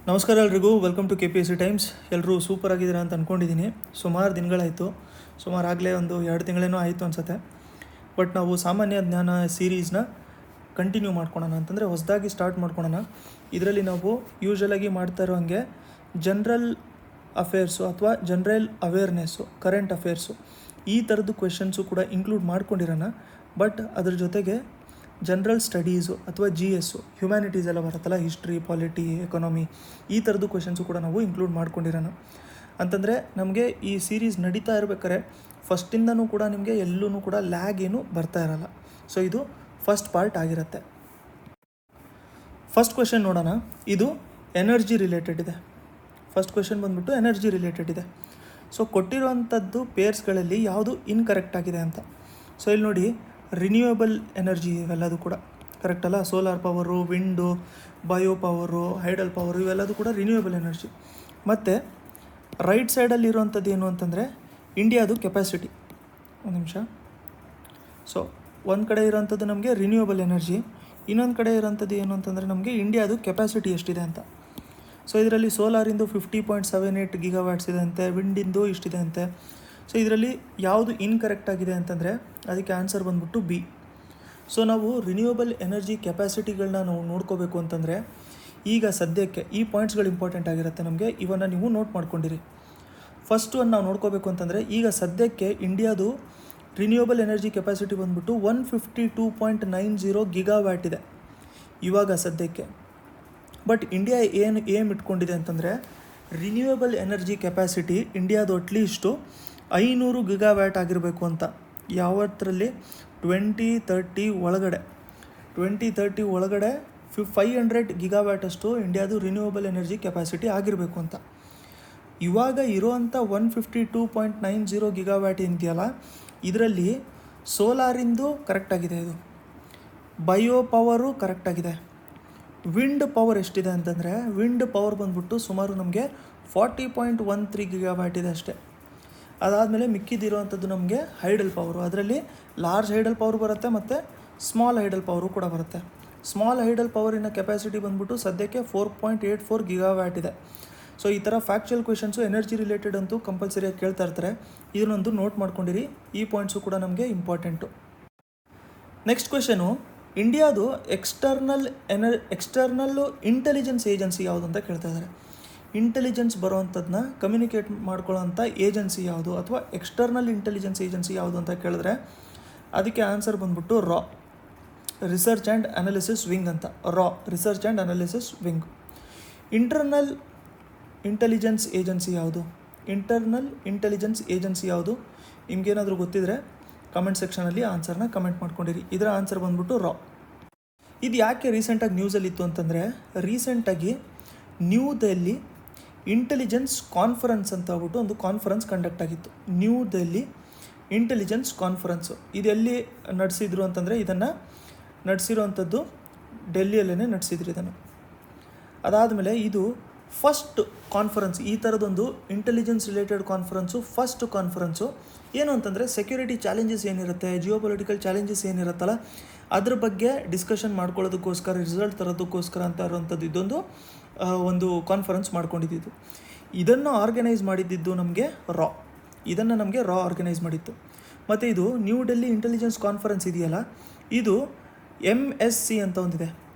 ನಮಸ್ಕಾರ ಎಲ್ರಿಗೂ, welcome to KPSC times. ಎಲ್ಲರೂ ಸೂಪರ್ ಆಗಿದ್ದೀರಾ ಅಂತ ಅಂದ್ಕೊಂಡಿದ್ದೀನಿ. ಸುಮಾರು ದಿನಗಳಾಯಿತು, ಸುಮಾರಾಗಲೇ ಒಂದು 2 ತಿಂಗಳೇನೋ ಆಯಿತು ಅನಿಸುತ್ತೆ. ಬಟ್ ನಾವು ಸಾಮಾನ್ಯ ಜ್ಞಾನ ಸೀರೀಸ್ನ ಕಂಟಿನ್ಯೂ ಮಾಡ್ಕೊಳೋಣ ಅಂತಂದರೆ ಹೊಸದಾಗಿ ಸ್ಟಾರ್ಟ್ ಮಾಡ್ಕೊಳೋಣ. ಇದರಲ್ಲಿ ನಾವು ಯೂಶ್ವಲಾಗಿ ಮಾಡ್ತಾ ಇರೋ ಹಾಗೆ ಜನರಲ್ ಅಫೇರ್ಸು ಅಥವಾ ಜನರಲ್ ಅವೇರ್ನೆಸ್ಸು, ಕರೆಂಟ್ ಅಫೇರ್ಸು ಈ ಥರದ್ದು ಕ್ವೆಶನ್ಸು ಕೂಡ ಇನ್ಕ್ಲೂಡ್ ಮಾಡ್ಕೊಂಡಿರೋಣ. ಬಟ್ ಅದ್ರ ಜೊತೆಗೆ ಜನರಲ್ ಸ್ಟಡೀಸು ಅಥವಾ GS ಹ್ಯುಮ್ಯಾನಿಟೀಸ್ ಎಲ್ಲ ಬರುತ್ತಲ್ಲ, ಹಿಸ್ಟ್ರಿ, ಪಾಲಿಟಿ, ಎಕಾನಮಿ ಈ ಥರದ್ದು ಕ್ವೆಶನ್ಸು ಕೂಡ ನಾವು ಇನ್ಕ್ಲೂಡ್ ಮಾಡ್ಕೊಂಡಿರೋಣ. ಅಂತಂದರೆ ನಮಗೆ ಈ ಸೀರೀಸ್ ನಡೀತಾ ಇರಬೇಕಾದ್ರೆ ಫಸ್ಟಿಂದನೂ ಕೂಡ ನಿಮಗೆ ಎಲ್ಲೂ ಕೂಡ ಲ್ಯಾಗ್ ಏನು ಬರ್ತಾ ಇರಲ್ಲ. ಸೊ ಇದು ಫಸ್ಟ್ ಪಾರ್ಟ್ ಆಗಿರುತ್ತೆ. ಫಸ್ಟ್ ಕ್ವೆಶನ್ ನೋಡೋಣ. ಇದು ಎನರ್ಜಿ ರಿಲೇಟೆಡ್ ಇದೆ. ಫಸ್ಟ್ ಕ್ವೆಶನ್ ಬಂದ್ಬಿಟ್ಟು ಎನರ್ಜಿ ರಿಲೇಟೆಡ್ ಇದೆ. ಸೊ ಕೊಟ್ಟಿರುವಂಥದ್ದು ಪೇರ್ಸ್ಗಳಲ್ಲಿ ಯಾವುದು ಇನ್ಕರೆಕ್ಟ್ ಆಗಿದೆ ಅಂತ. ಸೊ ಇಲ್ಲಿ ನೋಡಿ, ರಿನ್ಯೂಯಬಲ್ ಎನರ್ಜಿ ಇವೆಲ್ಲದು ಕೂಡ ಕರೆಕ್ಟ್ ಅಲ್ಲ. Solar power, wind, bio power, hydel power ಇವೆಲ್ಲದು ಕೂಡ ರಿನ್ಯೂಯಬಲ್ ಎನರ್ಜಿ. ಮತ್ತು ರೈಟ್ ಸೈಡಲ್ಲಿ ಇರುವಂಥದ್ದು ಏನು ಅಂತಂದರೆ ಇಂಡಿಯಾದು ಕೆಪಾಸಿಟಿ. ಒಂದು ನಿಮಿಷ. ಸೊ ಒಂದು ಕಡೆ ಇರೋಂಥದ್ದು ನಮಗೆ ರಿನ್ಯೂಯಬಲ್ ಎನರ್ಜಿ, ಇನ್ನೊಂದು ಕಡೆ ಇರೋಂಥದ್ದು ಏನು ಅಂತಂದರೆ ನಮಗೆ ಇಂಡಿಯಾದು ಕೆಪಾಸಿಟಿ ಎಷ್ಟಿದೆ ಅಂತ. ಸೊ ಇದರಲ್ಲಿ ಸೋಲಾರಿಂದು 50.78 GW ಇದೆ ಅಂತೆ, ವಿಂಡಿಂದು ಇಷ್ಟಿದೆ ಅಂತೆ. ಸೊ ಇದರಲ್ಲಿ ಯಾವುದು ಇನ್ಕರೆಕ್ಟ್ ಆಗಿದೆ ಅಂತಂದರೆ ಅದಕ್ಕೆ ಆನ್ಸರ್ ಬಂದ್ಬಿಟ್ಟು B. ಸೊ ನಾವು ರಿನ್ಯೂಯಬಲ್ ಎನರ್ಜಿ ಕೆಪಾಸಿಟಿಗಳನ್ನ ನಾವು ನೋಡ್ಕೋಬೇಕು ಅಂತಂದರೆ ಈಗ ಸದ್ಯಕ್ಕೆ ಈ ಪಾಯಿಂಟ್ಸ್ಗಳು ಇಂಪಾರ್ಟೆಂಟ್ ಆಗಿರುತ್ತೆ ನಮಗೆ. ಇವನ್ನು ನೀವು ನೋಟ್ ಮಾಡ್ಕೊಂಡಿರಿ. ಫಸ್ಟು ಒಂದು ನಾವು ನೋಡ್ಕೋಬೇಕು ಅಂತಂದರೆ ಈಗ ಸದ್ಯಕ್ಕೆ ಇಂಡಿಯಾದು ರಿನ್ಯೂಯಬಲ್ ಎನರ್ಜಿ ಕೆಪಾಸಿಟಿ ಬಂದ್ಬಿಟ್ಟು 152.90 GW ಇದೆ ಇವಾಗ ಸದ್ಯಕ್ಕೆ. ಬಟ್ ಇಂಡಿಯಾ ಏಮ್ ಇಟ್ಕೊಂಡಿದೆ ಅಂತಂದರೆ ರಿನ್ಯೂಯಬಲ್ ಎನರ್ಜಿ ಕೆಪಾಸಿಟಿ ಇಂಡಿಯಾದು ಅಟ್ಲೀಸ್ಟು 500 GW ಆಗಿರಬೇಕು ಅಂತ. ಯಾವತ್ತರಲ್ಲಿ 2030 ಒಳಗಡೆ 500 GW ಅಷ್ಟು ಇಂಡಿಯಾದು ರಿನ್ಯೂಯಬಲ್ ಎನರ್ಜಿ ಕೆಪಾಸಿಟಿ ಆಗಿರಬೇಕು ಅಂತ. ಇವಾಗ ಇರೋವಂಥ 152.90 GW ಏನಿದೆಯಲ್ಲ, ಇದರಲ್ಲಿ ಸೋಲಾರಿಂದು ಕರೆಕ್ಟಾಗಿದೆ, ಇದು ಬಯೋ ಪವರು ಕರೆಕ್ಟಾಗಿದೆ. ವಿಂಡ್ ಪವರ್ ಎಷ್ಟಿದೆ ಅಂತಂದರೆ ವಿಂಡ್ ಪವರ್ ಬಂದ್ಬಿಟ್ಟು ಸುಮಾರು ನಮಗೆ 40.13 GW ಇದೆ ಅಷ್ಟೇ. ಅದಾದಮೇಲೆ ಮಿಕ್ಕಿದಿರೋವಂಥದ್ದು ನಮಗೆ ಹೈಡಲ್ ಪವರು. ಅದರಲ್ಲಿ ಲಾರ್ಜ್ ಹೈಡಲ್ ಪವರ್ ಬರುತ್ತೆ ಮತ್ತು ಸ್ಮಾಲ್ ಹೈಡಲ್ ಪವರು ಕೂಡ ಬರುತ್ತೆ. ಸ್ಮಾಲ್ ಹೈಡಲ್ ಪವರಿನ ಕೆಪಾಸಿಟಿ ಬಂದ್ಬಿಟ್ಟು ಸದ್ಯಕ್ಕೆ 4.84 GW ಇದೆ. ಸೊ ಈ ಥರ ಫ್ಯಾಕ್ಚುಯಲ್ ಕ್ವೆಶನ್ಸು ಎನರ್ಜಿ ರಿಲೇಟೆಡ್ ಅಂತೂ ಕಂಪಲ್ಸರಿಯಾಗಿ ಕೇಳ್ತಾ ಇರ್ತಾರೆ. ಇದನ್ನೊಂದು ನೋಟ್ ಮಾಡ್ಕೊಂಡಿರಿ. ಈ ಪಾಯಿಂಟ್ಸು ಕೂಡ ನಮಗೆ ಇಂಪಾರ್ಟೆಂಟು. ನೆಕ್ಸ್ಟ್ ಕ್ವೆಶನು, ಇಂಡಿಯಾದು ಎಕ್ಸ್ಟರ್ನಲ್ಲು ಇಂಟೆಲಿಜೆನ್ಸ್ ಏಜೆನ್ಸಿ ಯಾವುದು ಅಂತ ಕೇಳ್ತಾ ಇದ್ದಾರೆ. ಇಂಟೆಲಿಜೆನ್ಸ್ ಬರೋವಂಥದ್ದನ್ನ ಕಮ್ಯುನಿಕೇಟ್ ಮಾಡ್ಕೊಳ್ಳೋಂಥ ಏಜೆನ್ಸಿ ಯಾವುದು ಅಥವಾ ಎಕ್ಸ್ಟರ್ನಲ್ ಇಂಟೆಲಿಜೆನ್ಸ್ ಏಜೆನ್ಸಿ ಯಾವುದು ಅಂತ ಕೇಳಿದ್ರೆ ಅದಕ್ಕೆ ಆನ್ಸರ್ ಬಂದ್ಬಿಟ್ಟು ರಾ, ರಿಸರ್ಚ್ ಆ್ಯಂಡ್ ಅನಾಲಿಸಿಸ್ ವಿಂಗ್ ಅಂತ. ರಾ, research and analysis wing. Internal intelligence agency ಯಾವುದು? ಇಂಟರ್ನಲ್ ಇಂಟೆಲಿಜೆನ್ಸ್ ಏಜೆನ್ಸಿ ಯಾವುದು? ನಿಮ್ಗೇನಾದರೂ ಗೊತ್ತಿದ್ರೆ ಕಮೆಂಟ್ ಸೆಕ್ಷನಲ್ಲಿ ಆನ್ಸರ್ನ ಕಮೆಂಟ್ ಮಾಡ್ಕೊಂಡಿರಿ. ಇದರ ಆನ್ಸರ್ ಬಂದ್ಬಿಟ್ಟು ರಾ. ಇದು ಯಾಕೆ ರೀಸೆಂಟಾಗಿ ನ್ಯೂಸಲ್ಲಿತ್ತು ಅಂತಂದರೆ ರೀಸೆಂಟಾಗಿ ನ್ಯೂ ದೆಲ್ಲಿ ಇಂಟೆಲಿಜೆನ್ಸ್ ಕಾನ್ಫರೆನ್ಸ್ ಅಂತ ಹೇಳ್ಬಿಟ್ಟು ಒಂದು ಕಾನ್ಫರೆನ್ಸ್ ಕಂಡಕ್ಟ್ ಆಗಿತ್ತು. ನ್ಯೂ ದೆಲ್ಲಿ ಇಂಟೆಲಿಜೆನ್ಸ್ ಕಾನ್ಫರೆನ್ಸು ಇದೆಲ್ಲಿ ನಡೆಸಿದ್ರು ಅಂತಂದರೆ ಇದನ್ನು ನಡೆಸಿರೋವಂಥದ್ದು ಡೆಲ್ಲಿಯಲ್ಲೇ ನಡೆಸಿದ್ರು ಇದನ್ನು. ಅದಾದಮೇಲೆ ಇದು ಫಸ್ಟ್ ಕಾನ್ಫರೆನ್ಸ್, ಈ ಥರದೊಂದು intelligence related conference first conference. ಏನು ಅಂತಂದರೆ ಸೆಕ್ಯೂರಿಟಿ ಚಾಲೆಂಜಸ್ ಏನಿರುತ್ತೆ, ಜಿಯೋಪೊಲಿಟಿಕಲ್ ಚಾಲೆಂಜಸ್ ಏನಿರುತ್ತಲ್ಲ ಅದ್ರ ಬಗ್ಗೆ ಡಿಸ್ಕಷನ್ ಮಾಡ್ಕೊಳ್ಳೋದಕ್ಕೋಸ್ಕರ, ರಿಸಲ್ಟ್ ತರೋದಕ್ಕೋಸ್ಕರ ಅಂತ ಇರೋವಂಥದ್ದು ಇದೊಂದು ಒಂದು ಕಾನ್ಫರೆನ್ಸ್ ಮಾಡ್ಕೊಂಡಿದ್ದು. ಇದನ್ನು ಆರ್ಗನೈಸ್ ಮಾಡಿದ್ದು ನಮಗೆ ರಾ. ಇದನ್ನು ನಮಗೆ ರಾ ಆರ್ಗನೈಸ್ ಮಾಡಿತ್ತು. ಮತ್ತು ಇದು ನ್ಯೂ ಡೆಲ್ಲಿ ಇಂಟೆಲಿಜೆನ್ಸ್ ಕಾನ್ಫರೆನ್ಸ್ ಇದೆಯಲ್ಲ, ಇದು MSC ಅಂತ ಒಂದಿದೆ,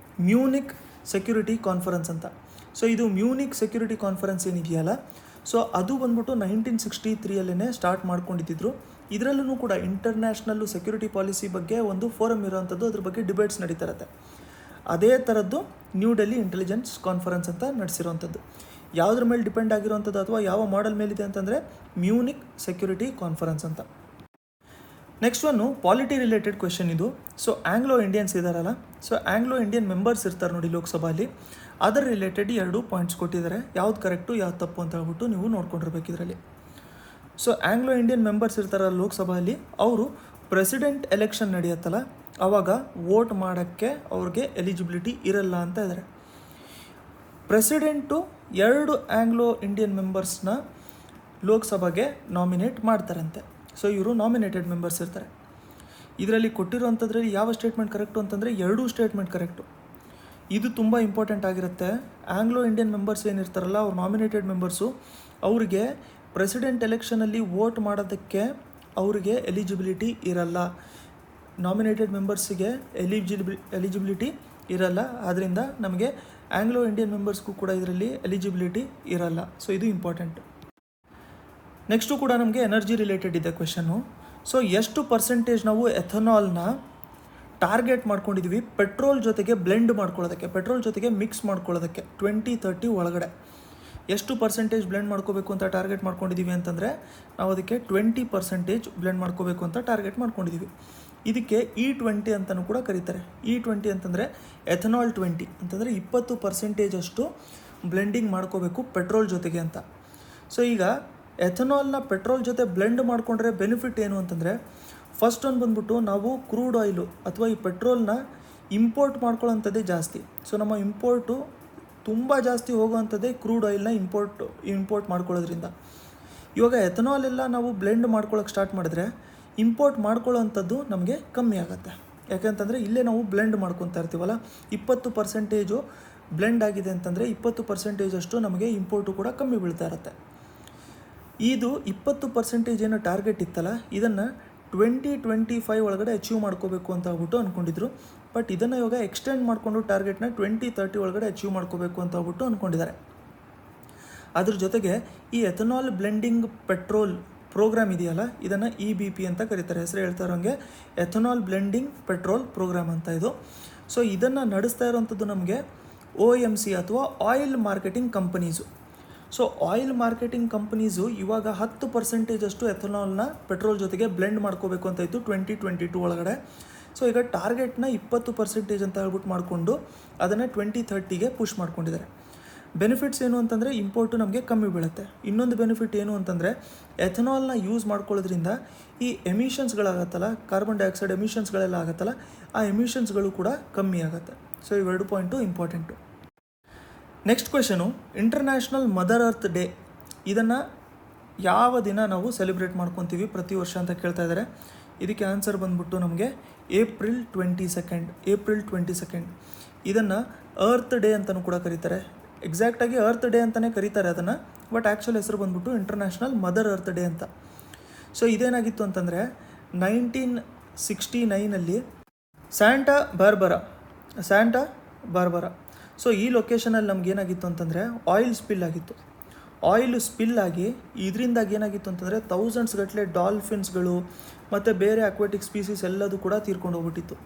ಮ್ಯೂನಿಕ್ ಸೆಕ್ಯೂರಿಟಿ ಕಾನ್ಫರೆನ್ಸ್ ಅಂತ. ಸೊ ಇದು ಮ್ಯೂನಿಕ್ ಸೆಕ್ಯೂರಿಟಿ ಕಾನ್ಫರೆನ್ಸ್ ಏನಿದೆಯಲ್ಲ, ಸೊ ಅದು ಬಂದ್ಬಿಟ್ಟು 1963 ಸ್ಟಾರ್ಟ್ ಮಾಡ್ಕೊಂಡಿದ್ದರು. ಇದರಲ್ಲೂ ಕೂಡ ಇಂಟರ್ನ್ಯಾಷನಲ್ಲು ಸೆಕ್ಯೂರಿಟಿ ಪಾಲಿಸಿ ಬಗ್ಗೆ ಒಂದು ಫೋರಮ್ ಇರೋವಂಥದ್ದು, ಅದ್ರ ಬಗ್ಗೆ ಡಿಬೇಟ್ಸ್ ನಡೀತಾ ಇರುತ್ತೆ. ಅದೇ ಥರದ್ದು ನ್ಯೂ ಡೆಲ್ಲಿ ಇಂಟೆಲಿಜೆನ್ಸ್ ಕಾನ್ಫರೆನ್ಸ್ ಅಂತ ನಡೆಸಿರೋವಂಥದ್ದು. ಯಾವುದ್ರ ಮೇಲೆ ಡಿಪೆಂಡ್ ಆಗಿರೋವಂಥದ್ದು ಅಥವಾ ಯಾವ ಮಾಡೆಲ್ ಮೇಲಿದೆ ಅಂತಂದರೆ ಮ್ಯೂನಿಕ್ ಸೆಕ್ಯೂರಿಟಿ ಕಾನ್ಫರೆನ್ಸ್ ಅಂತ. Next one polity related question ಇದು. ಸೊ ಆಂಗ್ಲೋ ಇಂಡಿಯನ್ಸ್ ಇದ್ದಾರಲ್ಲ, ಸೊ ಆಂಗ್ಲೋ ಇಂಡಿಯನ್ ಮೆಂಬರ್ಸ್ ಇರ್ತಾರೆ ನೋಡಿ ಲೋಕಸಭೆಯಲ್ಲಿ, ಅದರ ರಿಲೇಟೆಡ್ 2 ಪಾಯಿಂಟ್ಸ್ ಕೊಟ್ಟಿದ್ದಾರೆ. ಯಾವ್ದು ಕರೆಕ್ಟು ಯಾವ್ದು ತಪ್ಪು ಅಂತ ಹೇಳ್ಬಿಟ್ಟು ನೀವು ನೋಡ್ಕೊಂಡಿರ್ಬೇಕು ಇದರಲ್ಲಿ. ಸೊ ಆಂಗ್ಲೋ ಇಂಡಿಯನ್ ಮೆಂಬರ್ಸ್ ಇರ್ತಾರಲ್ಲ ಲೋಕಸಭೆಯಲ್ಲಿ, ಅವರು ಪ್ರೆಸಿಡೆಂಟ್ ಎಲೆಕ್ಷನ್ ನಡೆಯುತ್ತಲ್ಲ ಆವಾಗ ವೋಟ್ ಮಾಡೋಕ್ಕೆ ಅವ್ರಿಗೆ ಎಲಿಜಿಬಿಲಿಟಿ ಇರಲ್ಲ ಅಂತ ಇದ್ದಾರೆ. ಪ್ರೆಸಿಡೆಂಟು 2 ಆಂಗ್ಲೋ ಇಂಡಿಯನ್ ಮೆಂಬರ್ಸ್ನ ಲೋಕಸಭೆಗೆ ನಾಮಿನೇಟ್ ಮಾಡ್ತಾರಂತೆ. ಸೊ ಇವರು ನಾಮಿನೇಟೆಡ್ ಮೆಂಬರ್ಸ್ ಇರ್ತಾರೆ. ಇದರಲ್ಲಿ ಕೊಟ್ಟಿರೋವಂಥದ್ರಲ್ಲಿ ಯಾವ ಸ್ಟೇಟ್ಮೆಂಟ್ ಕರೆಕ್ಟು ಅಂತಂದರೆ 2 ಸ್ಟೇಟ್ಮೆಂಟ್ ಕರೆಕ್ಟು. ಇದು ತುಂಬ ಇಂಪಾರ್ಟೆಂಟ್ ಆಗಿರುತ್ತೆ. ಆಂಗ್ಲೋ ಇಂಡಿಯನ್ ಮೆಂಬರ್ಸ್ ಏನಿರ್ತಾರಲ್ಲ, ಅವ್ರು ನಾಮಿನೇಟೆಡ್ ಮೆಂಬರ್ಸು, ಅವ್ರಿಗೆ ಪ್ರೆಸಿಡೆಂಟ್ ಎಲೆಕ್ಷನಲ್ಲಿ ವೋಟ್ ಮಾಡೋದಕ್ಕೆ ಅವರಿಗೆ ಎಲಿಜಿಬಿಲಿಟಿ ಇರಲ್ಲ. ನಾಮಿನೇಟೆಡ್ ಮೆಂಬರ್ಸಿಗೆ ಎಲಿಜಿಬಿಲಿಟಿ ಇರಲ್ಲ. ಆದ್ದರಿಂದ ನಮಗೆ ಆಂಗ್ಲೋ ಇಂಡಿಯನ್ ಮೆಂಬರ್ಸ್ಗೂ ಕೂಡ ಇದರಲ್ಲಿ ಎಲಿಜಿಬಿಲಿಟಿ ಇರಲ್ಲ. ಸೊ ಇದು ಇಂಪಾರ್ಟೆಂಟ್. ನೆಕ್ಸ್ಟು ಕೂಡ ನಮಗೆ ಎನರ್ಜಿ ರಿಲೇಟೆಡ್ ಇದೆ ಕ್ವೆಶನ್ನು. ಸೊ ಎಷ್ಟು ಪರ್ಸೆಂಟೇಜ್ ನಾವು ಎಥನಾಲ್ನ ಟಾರ್ಗೆಟ್ ಮಾಡ್ಕೊಂಡಿದ್ದೀವಿ ಪೆಟ್ರೋಲ್ ಜೊತೆಗೆ ಬ್ಲೆಂಡ್ ಮಾಡ್ಕೊಳ್ಳೋದಕ್ಕೆ, ಪೆಟ್ರೋಲ್ ಜೊತೆಗೆ ಮಿಕ್ಸ್ ಮಾಡ್ಕೊಳ್ಳೋದಕ್ಕೆ 2030 ಒಳಗಡೆ ಎಷ್ಟು ಪರ್ಸೆಂಟೇಜ್ ಬ್ಲೆಂಡ್ ಮಾಡ್ಕೋಬೇಕು ಅಂತ ಟಾರ್ಗೆಟ್ ಮಾಡ್ಕೊಂಡಿದ್ದೀವಿ ಅಂತಂದರೆ, ನಾವು ಅದಕ್ಕೆ 20% ಬ್ಲೆಂಡ್ ಮಾಡ್ಕೋಬೇಕು ಅಂತ ಟಾರ್ಗೆಟ್ ಮಾಡ್ಕೊಂಡಿದ್ದೀವಿ. ಇದಕ್ಕೆ E20 ಅಂತಲೂ ಕೂಡ ಕರೀತಾರೆ. E20 ಅಂತಂದರೆ ಎಥನಾಲ್ 20 ಅಂತಂದರೆ 20% ಅಷ್ಟು ಬ್ಲೆಂಡಿಂಗ್ ಮಾಡ್ಕೋಬೇಕು ಪೆಟ್ರೋಲ್ ಜೊತೆಗೆ ಅಂತ. ಸೊ ಈಗ ಎಥನಾಲ್ನ ಪೆಟ್ರೋಲ್ ಜೊತೆ ಬ್ಲೆಂಡ್ ಮಾಡಿಕೊಂಡ್ರೆ ಬೆನಿಫಿಟ್ ಏನು ಅಂತಂದರೆ, ಫಸ್ಟ್ ಒಂದು ಬಂದ್ಬಿಟ್ಟು ನಾವು ಕ್ರೂಡ್ ಆಯಿಲು ಅಥವಾ ಈ ಪೆಟ್ರೋಲ್ನ ಇಂಪೋರ್ಟ್ ಮಾಡ್ಕೊಳ್ಳೋಂಥದ್ದೇ ಜಾಸ್ತಿ. ಸೊ ನಮ್ಮ ಇಂಪೋರ್ಟು ತುಂಬ ಜಾಸ್ತಿ ಹೋಗೋವಂಥದ್ದೇ ಕ್ರೂಡ್ ಆಯಿಲ್ನ ಇಂಪೋರ್ಟ್ ಮಾಡ್ಕೊಳ್ಳೋದ್ರಿಂದ. ಇವಾಗ ಎಥನಾಲ್ ಎಲ್ಲ ನಾವು ಬ್ಲೆಂಡ್ ಮಾಡ್ಕೊಳ್ಳೋಕೆ ಸ್ಟಾರ್ಟ್ ಮಾಡಿದ್ರೆ ಇಂಪೋರ್ಟ್ ಮಾಡ್ಕೊಳ್ಳೋವಂಥದ್ದು ನಮಗೆ ಕಮ್ಮಿ ಆಗುತ್ತೆ. ಯಾಕೆಂತಂದರೆ ಇಲ್ಲೇ ನಾವು ಬ್ಲೆಂಡ್ ಮಾಡ್ಕೊತಾ ಇರ್ತೀವಲ್ಲ, 20% ಬ್ಲೆಂಡ್ ಆಗಿದೆ ಅಂತಂದರೆ 20% ಅಷ್ಟು ನಮಗೆ ಇಂಪೋರ್ಟು ಕೂಡ ಕಮ್ಮಿ ಬೀಳ್ತಾ ಇರುತ್ತೆ. ಇದು 20% ಏನೋ ಟಾರ್ಗೆಟ್ ಇತ್ತಲ್ಲ, ಇದನ್ನು 2025 ಒಳಗಡೆ ಅಚೀವ್ ಮಾಡ್ಕೋಬೇಕು ಅಂತ ಹೇಳ್ಬಿಟ್ಟು ಅಂದ್ಕೊಂಡಿದ್ರು. ಬಟ್ ಇದನ್ನು ಇವಾಗ ಎಕ್ಸ್ಟೆಂಡ್ ಮಾಡಿಕೊಂಡು ಟಾರ್ಗೆಟ್ನ 2030 ಒಳಗಡೆ ಅಚೀವ್ ಮಾಡ್ಕೋಬೇಕು ಅಂತ ಹೇಳ್ಬಿಟ್ಟು ಅಂದ್ಕೊಂಡಿದ್ದಾರೆ. ಅದ್ರ ಜೊತೆಗೆ ಈ ಎಥನಾಲ್ ಬ್ಲೆಂಡಿಂಗ್ ಪೆಟ್ರೋಲ್ ಪ್ರೋಗ್ರಾಮ್ ಇದೆಯಲ್ಲ, ಇದನ್ನು EBP ಅಂತ ಕರೀತಾರೆ. ಹೆಸರು ಹೇಳ್ತಾ ಇರೋಂಗೆ ಎಥನಾಲ್ ಬ್ಲೆಂಡಿಂಗ್ ಪೆಟ್ರೋಲ್ ಪ್ರೋಗ್ರಾಮ್ ಅಂತ ಇದು. ಸೊ ಇದನ್ನು ನಡೆಸ್ತಾ ಇರೋವಂಥದ್ದು ನಮಗೆ OMC ಅಥವಾ oil marketing companies. So oil marketing companies ಇವಾಗ 10% ಅಷ್ಟು ಎಥನಾಲ್ನ ಪೆಟ್ರೋಲ್ ಜೊತೆಗೆ ಬ್ಲೆಂಡ್ ಮಾಡ್ಕೋಬೇಕು ಅಂತ ಇತ್ತು 2022 ಒಳಗಡೆ. ಸೊ ಈಗ ಟಾರ್ಗೆಟ್ನ 20% ಅಂತ ಹೇಳ್ಬಿಟ್ಟು ಮಾಡಿಕೊಂಡು ಅದನ್ನು 2030ಗೆ ಪುಷ್ ಮಾಡ್ಕೊಂಡಿದ್ದಾರೆ. ಬೆನಿಫಿಟ್ಸ್ ಏನು ಅಂತಂದರೆ, ಇಂಪೋರ್ಟು ನಮಗೆ ಕಮ್ಮಿ ಬೀಳುತ್ತೆ. ಇನ್ನೊಂದು ಬೆನಿಫಿಟ್ ಏನು ಅಂತಂದರೆ, ಎಥನಾಲ್ನ ಯೂಸ್ ಮಾಡ್ಕೊಳ್ಳೋದ್ರಿಂದ ಈ ಎಮಿಷನ್ಸ್ಗಳಾಗತ್ತಲ್ಲ, ಕಾರ್ಬನ್ ಡೈಆಕ್ಸೈಡ್ ಎಮಿಷನ್ಸ್ಗಳೆಲ್ಲ ಆಗುತ್ತಲ್ಲ, ಆ ಎಮಿಷನ್ಸ್ಗಳು ಕೂಡ ಕಮ್ಮಿ ಆಗುತ್ತೆ. ಸೊ ಇವೆರಡು point important. Next question, international mother earth day ಇದನ್ನು ಯಾವ ದಿನ ನಾವು ಸೆಲೆಬ್ರೇಟ್ ಮಾಡ್ಕೊತೀವಿ ಪ್ರತಿ ವರ್ಷ ಅಂತ ಕೇಳ್ತಾ ಇದ್ದಾರೆ. ಇದಕ್ಕೆ ಆನ್ಸರ್ ಬಂದ್ಬಿಟ್ಟು ನಮಗೆ ಏಪ್ರಿಲ್ 22. ಇದನ್ನು ಅರ್ತ್ ಡೇ ಅಂತಲೂ ಕೂಡ ಕರೀತಾರೆ. ಎಕ್ಸಾಕ್ಟಾಗಿ ಅರ್ತ್ ಡೇ ಅಂತಲೇ ಕರೀತಾರೆ ಅದನ್ನು, ಬಟ್ ಆ್ಯಕ್ಚುಲ್ ಹೆಸರು ಬಂದ್ಬಿಟ್ಟು ಇಂಟರ್ನ್ಯಾಷನಲ್ ಮದರ್ ಅರ್ತ್ ಡೇ ಅಂತ. ಸೊ ಇದೇನಾಗಿತ್ತು ಅಂತಂದರೆ 1969 ಸ್ಯಾಂಟಾ ಬಾರ್ಬರಾ. ಸೊ ಈ ಲೊಕೇಶನಲ್ಲಿ ನಮಗೇನಾಗಿತ್ತು ಅಂತಂದರೆ ಆಯಿಲ್ ಸ್ಪಿಲ್ ಆಗಿತ್ತು. ಆಯಿಲು ಸ್ಪಿಲ್ ಆಗಿ ಇದರಿಂದಾಗಿ ಏನಾಗಿತ್ತು ಅಂತಂದರೆ ಥೌಸಂಡ್ಸ್ ಗಟ್ಟಲೆ ಡಾಲ್ಫಿನ್ಸ್ಗಳು ಮತ್ತು ಬೇರೆ ಅಕ್ವಾಟಿಕ್ ಸ್ಪೀಸೀಸ್ ಎಲ್ಲದೂ ಕೂಡ ತೀರ್ಕೊಂಡು ಹೋಗ್ಬಿಟ್ಟಿತ್ತು.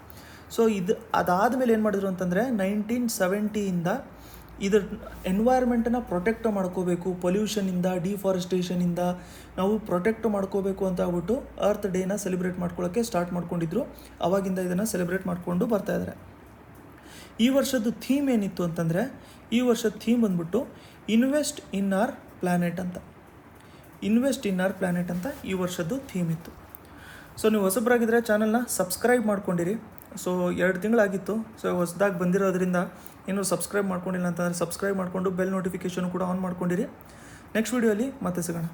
ಸೊ ಅದಾದಮೇಲೆ ಏನು ಮಾಡಿದ್ರು ಅಂತಂದರೆ 1970ಇಂದ ಇದ್ರ ಎನ್ವೈರ್ಮೆಂಟನ್ನು ಪ್ರೊಟೆಕ್ಟ್ ಮಾಡ್ಕೋಬೇಕು, ಪೊಲ್ಯೂಷನಿಂದ, ಡಿಫಾರೆಸ್ಟೇಷನಿಂದ ನಾವು ಪ್ರೊಟೆಕ್ಟ್ ಮಾಡ್ಕೋಬೇಕು ಅಂತ ಹೇಳ್ಬಿಟ್ಟು ಅರ್ತ್ ಡೇನ ಸೆಲೆಬ್ರೇಟ್ ಮಾಡ್ಕೊಳ್ಳೋಕ್ಕೆ ಸ್ಟಾರ್ಟ್ ಮಾಡ್ಕೊಂಡಿದ್ರು. ಆವಾಗಿಂದ ಇದನ್ನು ಸೆಲೆಬ್ರೇಟ್ ಮಾಡಿಕೊಂಡು ಬರ್ತಾಯಿದ್ದಾರೆ. ಈ ವರ್ಷದ ಥೀಮ್ ಏನಿತ್ತು ಅಂತಂದರೆ, ಈ ವರ್ಷದ ಥೀಮ್ ಬಂದ್ಬಿಟ್ಟು ಇನ್ವೆಸ್ಟ್ ಇನ್ ಆರ್ ಪ್ಲ್ಯಾನೆಟ್ ಅಂತ ಈ ವರ್ಷದ್ದು ಥೀಮ್ ಇತ್ತು. ಸೊ ನೀವು ಹೊಸಬರಾಗಿದ್ದರೆ ಚಾನಲ್ನ ಸಬ್ಸ್ಕ್ರೈಬ್ ಮಾಡ್ಕೊಂಡಿರಿ. ಸೊ 2 ತಿಂಗಳಾಗಿತ್ತು. ಸೊ ಹೊಸದಾಗಿ ಬಂದಿರೋದ್ರಿಂದ ಇನ್ನೂ ಸಬ್ಸ್ಕ್ರೈಬ್ ಮಾಡ್ಕೊಂಡಿಲ್ಲ ಅಂತಂದರೆ ಸಬ್ಸ್ಕ್ರೈಬ್ ಮಾಡಿಕೊಂಡು ಬೆಲ್ ನೋಟಿಫಿಕೇಷನ್ ಕೂಡ ಆನ್ ಮಾಡ್ಕೊಂಡಿರಿ. ನೆಕ್ಸ್ಟ್ ವೀಡಿಯೋಲಿ ಮತ್ತೆ ಸಿಗೋಣ.